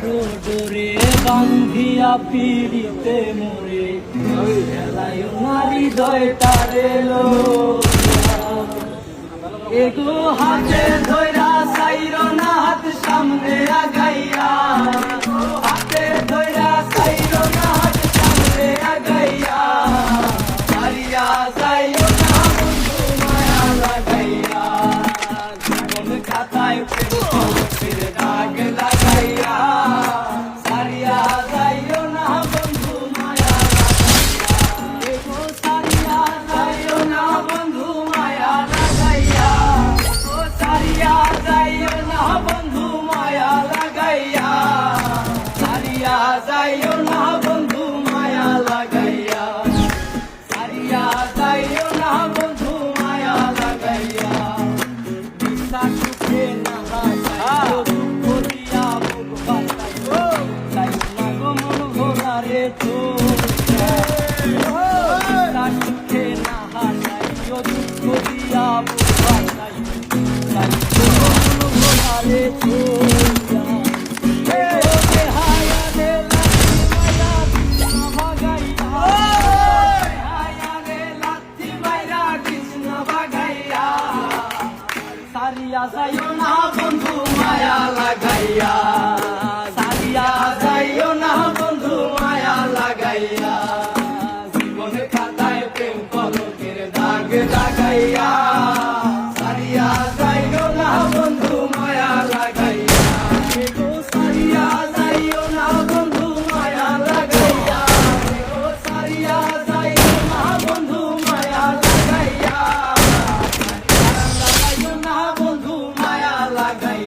ডোরে বান্ধিয়া পিড়িতে মোরে খেলায় নারী দয় তারে লো এগো হাতে ধইরা সাইর না হাত সামনে আগাইয়া হাতে ধইরা সাইর না হাত সামনে আগাইয়া হারিয়া যাইও না বন্ধু মায়া লাগাইয়া জীবন খাতায় প্রেমের দাগ লাগাইয়া সারিয়া যাইও না বন্ধু মায়া লাগাইয়া এগো সারিয়া যাইও না বন্ধু মায়া লাগাইয়া ও সারিয়া যাইও না বন্ধু মায়া লাগাইয়া সারিয়া যাইও